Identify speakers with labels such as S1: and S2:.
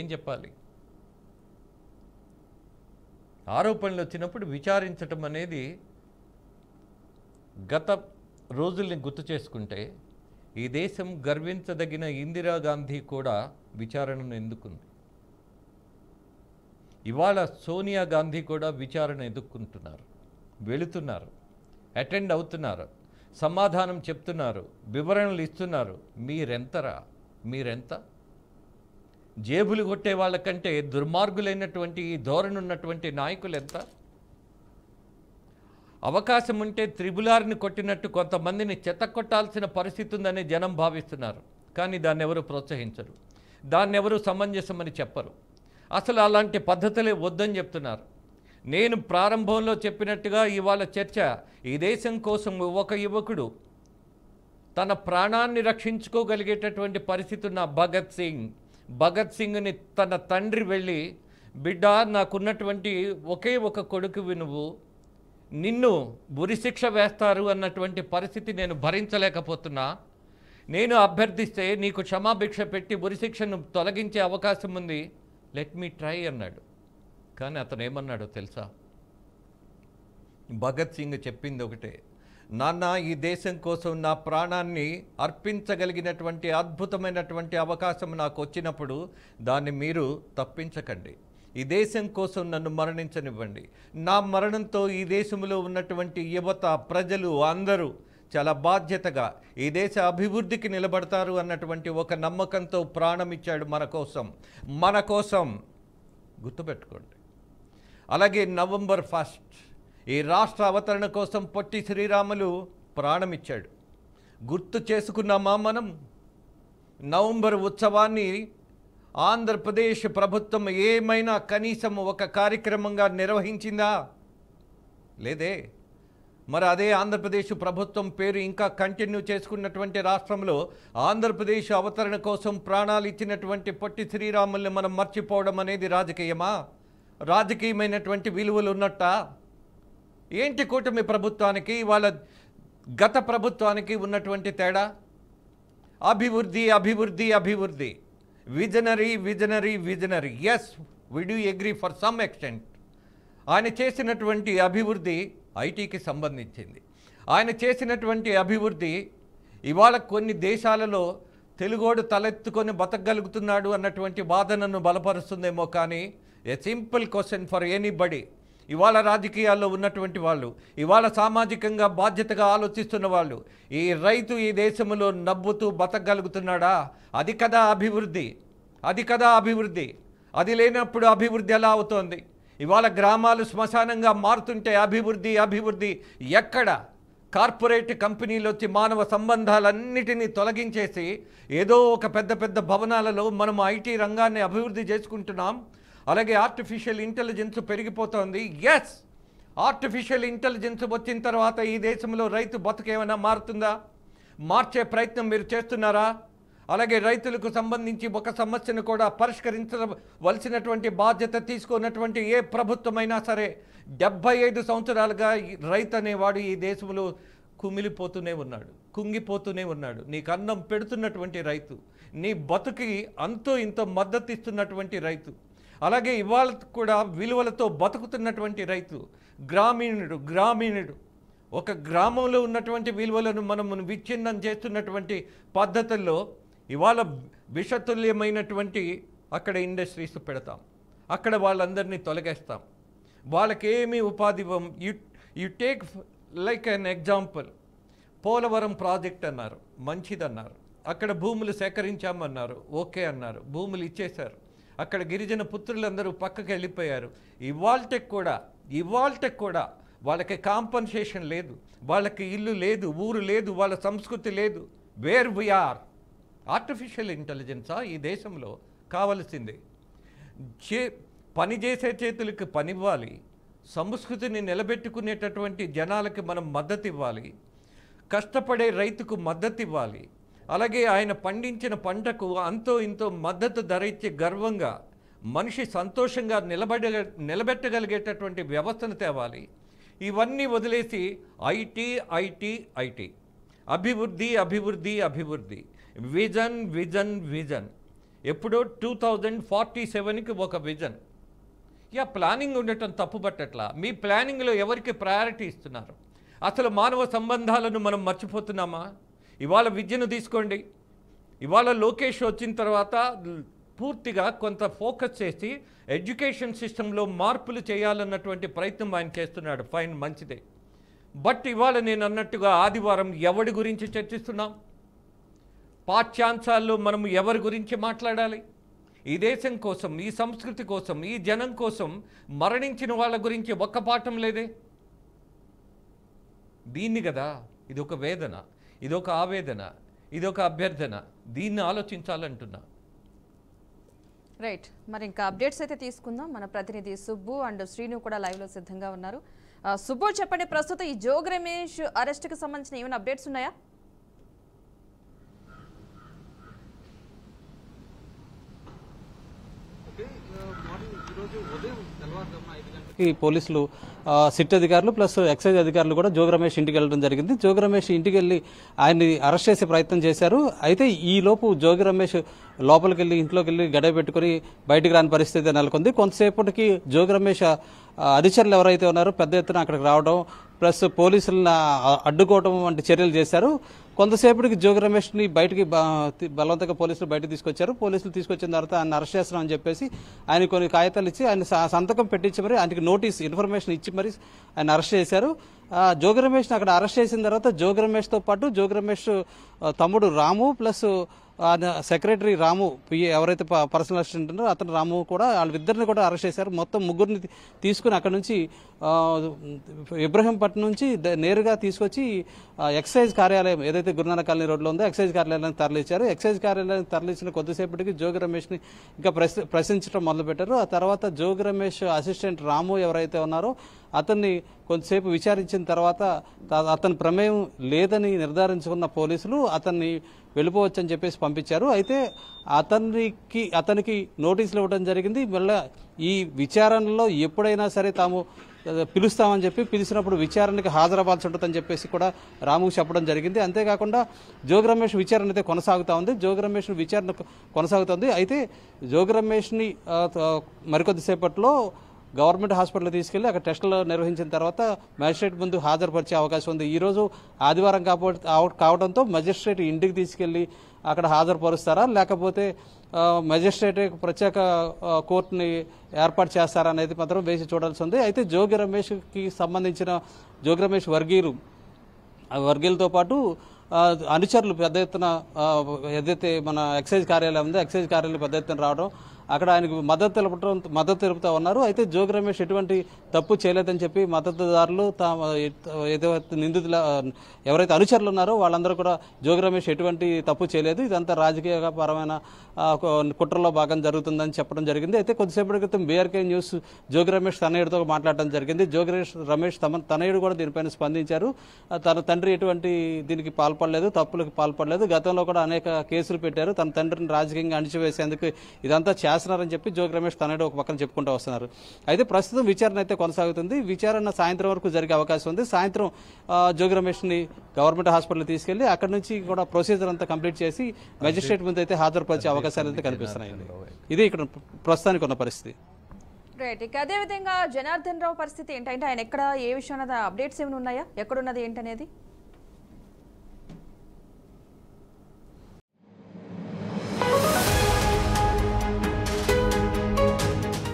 S1: ఏం చెప్పాలి? ఆరోపణలు వచ్చినప్పుడు విచారించటం అనేది గత రోజుల్ని గుర్తు చేసుకుంటే ఈ దేశం గర్వించదగిన ఇందిరాగాంధీ కూడా విచారణను ఎదుర్కొంది. ఇవాళ సోనియా గాంధీ కూడా విచారణ ఎదుర్కొంటున్నారు, వెళుతున్నారు, అటెండ్ అవుతున్నారు, సమాధానం చెప్తున్నారు, వివరణలు ఇస్తున్నారు. మీరెంత? జేబులు కొట్టే వాళ్ళకంటే దుర్మార్గులైనటువంటి ఈ ధోరణి ఉన్నటువంటి నాయకులు ఎంత? అవకాశం ఉంటే త్రిబులార్ని కొట్టినట్టు కొంతమందిని చెత్తకొట్టాల్సిన పరిస్థితి ఉందని జనం భావిస్తున్నారు. కానీ దాన్ని ఎవరు ప్రోత్సహించరు, దాన్ని ఎవరు సమంజసమని చెప్పరు. అసలు అలాంటి పద్ధతులే వద్దని చెప్తున్నారు. నేను ప్రారంభంలో చెప్పినట్టుగా ఇవాళ చర్చ ఈ దేశం కోసం ఒక యువకుడు తన ప్రాణాన్ని రక్షించుకోగలిగేటటువంటి పరిస్థితి ఉన్న భగత్ సింగ్ని తన తండ్రి వెళ్ళి, బిడ్డ నాకున్నటువంటి ఒకే ఒక కొడుకువి నువ్వు, నిన్ను ఉరిశిక్ష వేస్తారు అన్నటువంటి పరిస్థితి నేను భరించలేకపోతున్నా, నేను అభ్యర్థిస్తే నీకు క్షమాభిక్ష పెట్టి ఉరిశిక్షను తొలగించే అవకాశం ఉంది, లెట్ మీ ట్రై అన్నాడు. కానీ అతను ఏమన్నాడో తెలుసా? భగత్ సింగ్ చెప్పింది ఒకటే, నాన్న ఈ దేశం కోసం నా ప్రాణాన్ని అర్పించగలిగినటువంటి అద్భుతమైనటువంటి అవకాశం నాకు వచ్చినప్పుడు దాన్ని మీరు తప్పించకండి. ఈ దేశం కోసం నన్ను మరణించనివ్వండి. నా మరణంతో ఈ దేశంలో ఉన్నటువంటి యువత, ప్రజలు అందరూ చాలా బాధ్యతగా ఈ దేశ అభివృద్ధికి నిలబడతారు అన్నటువంటి ఒక నమ్మకంతో ప్రాణం ఇచ్చాడు మన కోసం గుర్తుపెట్టుకోండి. అలాగే November 1 ఈ రాష్ట్ర అవతరణ కోసం పొట్టి శ్రీరాములు ప్రాణం ఇచ్చాడు. గుర్తు చేసుకున్నామా మనం? నవంబర్ ఉత్సవాన్ని ఆంధ్రప్రదేశ్ ప్రభుత్వం ఏమైనా కనీసం ఒక కార్యక్రమంగా నిర్వహించిందా? లేదే. మరి అదే ఆంధ్రప్రదేశ్ ప్రభుత్వం పేరు ఇంకా కంటిన్యూ చేసుకున్నటువంటి రాష్ట్రంలో ఆంధ్రప్రదేశ్ అవతరణ కోసం ప్రాణాలు ఇచ్చినటువంటి పొట్టి శ్రీరాముల్ని మనం మర్చిపోవడం అనేది రాజకీయమా? రాజకీయమైనటువంటి విలువలు ఉన్నట్టా? ఏంటి కూటమి ప్రభుత్వానికి వాళ్ళ గత ప్రభుత్వానికి ఉన్నటువంటి తేడా? అభివృద్ధి, visionary. Yes, we do agree for some extent. ఆయన చేసినటువంటి అభివృద్ధి ఐటీకి సంబంధించింది. ఆయన చేసినటువంటి అభివృద్ధి ఇవాళ కొన్ని దేశాలలో తెలుగోడు తలెత్తుకొని బతకగలుగుతున్నాడు అన్నటువంటి వాదనను బలపరుస్తుందేమో. కానీ ఏ సింపుల్ క్వశ్చన్ ఫర్ ఎనీబడి, ఇవాళ రాజకీయాల్లో ఉన్నటువంటి వాళ్ళు, ఇవాళ సామాజికంగా బాధ్యతగా ఆలోచిస్తున్న వాళ్ళు, ఈ రైతు ఈ దేశంలో నవ్వుతూ బతకగలుగుతున్నాడా? అది కదా అభివృద్ధి. అది లేనప్పుడు అభివృద్ధి ఎలా అవుతోంది? ఇవాళ గ్రామాలు శ్మశానంగా మారుతుంటే అభివృద్ధి ఎక్కడ? కార్పొరేట్ కంపెనీలు వచ్చి మానవ సంబంధాలన్నిటినీ తొలగించేసి ఏదో ఒక పెద్ద భవనాలలో మనం ఐటీ రంగాన్ని అభివృద్ధి చేసుకుంటున్నాం. అలాగే ఆర్టిఫిషియల్ ఇంటెలిజెన్స్ పెరిగిపోతోంది. ఎస్, ఆర్టిఫిషియల్ ఇంటెలిజెన్స్ వచ్చిన తర్వాత ఈ దేశంలో రైతు బతుకేమైనా మారుతుందా? మార్చే ప్రయత్నం మీరు చేస్తున్నారా? అలాగే రైతులకు సంబంధించి ఒక సమస్యను కూడా పరిష్కరించవలసినటువంటి బాధ్యత తీసుకున్నటువంటి ఏ ప్రభుత్వమైనా సరే 75 సంవత్సరాలుగా రైతు అనేవాడు ఈ దేశంలో కుంగిపోతూనే ఉన్నాడు. నీకు అన్నం పెడుతున్నటువంటి రైతు, నీ బతుకి అంతో ఇంతో మద్దతు ఇస్తున్నటువంటి రైతు, అలాగే ఇవాళ కూడా విలువలతో బతుకుతున్నటువంటి రైతు, గ్రామీణుడు ఒక గ్రామంలో ఉన్నటువంటి విలువలను మనం విచ్ఛిన్నం చేస్తున్నటువంటి పద్ధతుల్లో ఇవాళ విషతుల్యమైనటువంటి అక్కడ ఇండస్ట్రీస్ పెడతాం, అక్కడ వాళ్ళందరినీ తొలగేస్తాం, వాళ్ళకేమీ ఉపాధి. You take like an example, Polavaram project అన్నారు, మంచిదన్నారు, అక్కడ భూములు సేకరించామన్నారు, ఓకే అన్నారు, భూములు ఇచ్చేశారు, అక్కడ గిరిజన పుత్రులందరూ పక్కకి వెళ్ళిపోయారు. ఇవాల్టకు కూడా వాళ్ళకి కాంపన్సేషన్ లేదు, వాళ్ళకి ఇల్లు లేదు, ఊరు లేదు, వాళ్ళ సంస్కృతి లేదు. Where we are? ఆర్టిఫిషియల్ ఇంటెలిజెన్సా ఈ దేశంలో కావలసింది? పనిచేసే చేతులకు పనివ్వాలి, సంస్కృతిని నిలబెట్టుకునేటటువంటి జనాలకి మనం మద్దతు ఇవ్వాలి, కష్టపడే రైతుకు మద్దతు ఇవ్వాలి, అలాగే ఆయన పండించిన పంటకు అంతో ఇంతో మద్దతు ధర ఇచ్చి గర్వంగా మనిషి సంతోషంగా నిలబెట్టగలిగేటటువంటి వ్యవస్థను తేవాలి. ఇవన్నీ వదిలేసి ఐటీ, అభివృద్ధి, విజన్. ఎప్పుడో 2047కి ఒక విజన్. ప్లానింగ్ ఉండటం తప్పు పట్టట్లా. మీ ప్లానింగ్లో ఎవరికి ప్రయారిటీ ఇస్తున్నారు? అసలు మానవ సంబంధాలను మనం మర్చిపోతున్నామా? ఇవాళ విద్యను తీసుకోండి. ఇవాళ లోకేష్ వచ్చిన తర్వాత పూర్తిగా కొంత ఫోకస్ చేసి ఎడ్యుకేషన్ సిస్టంలో మార్పులు చేయాలన్నటువంటి ప్రయత్నం ఆయన చేస్తున్నాడు. ఫైన్, మంచిదే. బట్ ఇవాళ నేను అన్నట్టుగా ఆదివారం ఎవరి గురించి చర్చిస్తున్నాం? పాఠ్యాంశాల్లో మనం ఎవరి గురించి మాట్లాడాలి? ఈ దేశం కోసం, ఈ సంస్కృతి కోసం, ఈ జనం కోసం మరణించిన వాళ్ళ గురించి ఒక్క పాఠం లేదే. దీన్ని కదా, ఇదొక వేదన, ఇదొక ఆవేదన, ఇదొక అభ్యర్థన. దీన్ని ఆలోచించాలంటున్నా.
S2: రైట్, మరి ఇంకా అప్డేట్స్ అయితే తీసుకుందాం. మన ప్రతినిధి సుబ్బు అండ్ శ్రీను కూడా లైవ్లో సిద్ధంగా ఉన్నారు. సుబ్బు, చెప్పండి, ప్రస్తుతం ఈ జోగి రమేష్ అరెస్ట్కి సంబంధించిన ఏమైనా అప్డేట్స్ ఉన్నాయా?
S3: ఈ పోలీసులు, సిట్ అధికారులు ప్లస్ ఎక్సైజ్ అధికారులు కూడా జోగి రమేష్ ఇంటికి వెళ్ళడం జరిగింది. జోగి రమేష్ ఇంటికి వెళ్ళి ఆయన్ని అరెస్ట్ చేసే ప్రయత్నం చేశారు. అయితే ఈ లోపు జోగి రమేష్ లోపలికి వెళ్ళి ఇంట్లోకి వెళ్ళి గడవ పెట్టుకుని బయటికి రాని పరిస్థితి నెలకొంది. కొంతసేపటికి జోగి రమేష్ అనుచరులు ఎవరైతే ఉన్నారో పెద్ద ఎత్తున అక్కడికి రావడం ప్లస్ పోలీసులను అడ్డుకోవడం వంటి చర్యలు చేశారు. కొంతసేపటికి జోగి రమేష్ని బయటికి బలవంతంగా పోలీసులు బయటకు తీసుకొచ్చారు. పోలీసులు తీసుకొచ్చిన తర్వాత ఆయన అరెస్ట్ చేస్తున్నామని చెప్పేసి ఆయన కొన్ని కాగితాలు ఇచ్చి ఆయన సంతకం పెట్టించి మరి ఆయనకి నోటీస్ ఇన్ఫర్మేషన్ ఇచ్చి మరి ఆయన అరెస్ట్ చేశారు. జోగి రమేష్ని అక్కడ అరెస్ట్ చేసిన తర్వాత జోగి రమేష్తో పాటు జోగి రమేష్ తమ్ముడు రాము ప్లస్ సెక్రటరీ రాము, ఎవరైతే పర్సనల్ అసిస్టెంట్ ఉన్నారో అతను రాము కూడా, వాళ్ళిద్దరిని కూడా అరెస్ట్ చేశారు. మొత్తం ముగ్గురిని తీసుకుని అక్కడ నుంచి ఇబ్రహీంపట్నం నుంచి నేరుగా తీసుకొచ్చి ఎక్సైజ్ కార్యాలయం ఏదైతే గురునానక్ కాలనీ రోడ్లో ఉందో ఎక్సైజ్ కార్యాలయానికి తరలించారు. ఎక్సైజ్ కార్యాలయానికి తరలించిన కొద్దిసేపటికి జోగి రమేష్ని ఇంకా ప్రశ్నించడం మొదలుపెట్టారు. ఆ తర్వాత జోగి రమేష్ అసిస్టెంట్ రాము ఎవరైతే ఉన్నారో అతన్ని కొంతసేపు విచారించిన తర్వాత అతని ప్రమేయం లేదని నిర్ధారించుకున్న పోలీసులు అతన్ని వెళ్ళిపోవచ్చని చెప్పేసి పంపించారు. అయితే అతనికి నోటీసులు ఇవ్వడం జరిగింది. మళ్ళీ ఈ విచారణలో ఎప్పుడైనా సరే తాము పిలుస్తామని చెప్పి పిలిచినప్పుడు విచారణకి హాజరవ్వాల్సి ఉంటుందని చెప్పేసి కూడా రాముకు చెప్పడం జరిగింది. అంతేకాకుండా జోగి రమేష్ విచారణ అయితే కొనసాగుతూ ఉంది. జోగి రమేష్ విచారణ కొనసాగుతుంది. అయితే జోగి రమేష్ని మరికొద్దిసేపట్లో గవర్నమెంట్ హాస్పిటల్ తీసుకెళ్లి అక్కడ టెస్టులు నిర్వహించిన తర్వాత మెజిస్ట్రేట్ ముందు హాజరుపరిచే అవకాశం ఉంది. ఈరోజు ఆదివారం కావడంతో మెజిస్ట్రేట్ ఇంటికి తీసుకెళ్లి అక్కడ హాజరుపరుస్తారా లేకపోతే మెజిస్ట్రేట్ ప్రత్యేక కోర్టుని ఏర్పాటు చేస్తారా అనేది మాత్రం వేసి చూడాల్సి ఉంది. అయితే జోగి రమేష్కి సంబంధించిన జోగి రమేష్ వర్గీయులతో పాటు అనుచరులు పెద్ద ఎత్తున ఏదైతే మన ఎక్సైజ్ కార్యాలయం ఉందో ఎక్సైజ్ కార్యాలయం పెద్ద ఎత్తున రావడం అక్కడ ఆయనకు మద్దతు తెలుపుతా ఉన్నారు. అయితే జోగి రమేష్ ఎటువంటి తప్పు చేయలేదని చెప్పి మద్దతుదారులు ఏదైతే నిందితులు ఎవరైతే అనుచరులు ఉన్నారో వాళ్ళందరూ కూడా జోగి రమేష్ ఎటువంటి తప్పు చేయలేదు, ఇదంతా రాజకీయపరమైన కుట్రలో భాగం జరుగుతుందని చెప్పడం జరిగింది. అయితే కొద్దిసేపటి క్రితం బీఆర్కే న్యూస్ జోగి రమేష్ తనయుడితో మాట్లాడడం జరిగింది. జోగి రమేష్ తనయుడు కూడా దీనిపైన స్పందించారు. తన తండ్రి ఎటువంటి దీనికి పాల్పడలేదు, తప్పులకు పాల్పడలేదు. గతంలో కూడా అనేక కేసులు పెట్టారు. తన తండ్రిని రాజకీయంగా అణిచివేసేందుకు ఇదంతా చేస్తున్నారని చెప్పి జోగి రమేష్ తనయుడు ఒక పక్కన చెప్పుకుంటూ వస్తున్నారు. అయితే ప్రస్తుతం విచారణ అయితే కొనసాగుతుంది. విచారణ సాయంత్రం వరకు జరిగే అవకాశం ఉంది. సాయంత్రం జోగి రమేష్ని గవర్నమెంట్ హాస్పిటల్ తీసుకెళ్లి అక్కడ నుంచి కూడా ప్రొసీజర్ అంతా కంప్లీట్ చేసి మెజిస్ట్రేట్ ముందు అయితే హాజరుపరిచే అవకాశాలు అయితే కనిపిస్తున్నాయి. ఇది ఇక్కడ ప్రస్తుతానికి ఉన్న పరిస్థితి.
S2: రైట్, ఇక అదే విధంగా జనార్దన్ రావు పరిస్థితి ఏంటంటే ఆయన ఎక్కడ ఏ విషయాన్ని అప్డేట్స్ ఏమైనా ఉన్నాయా, ఎక్కడున్నది ఏంటనేది?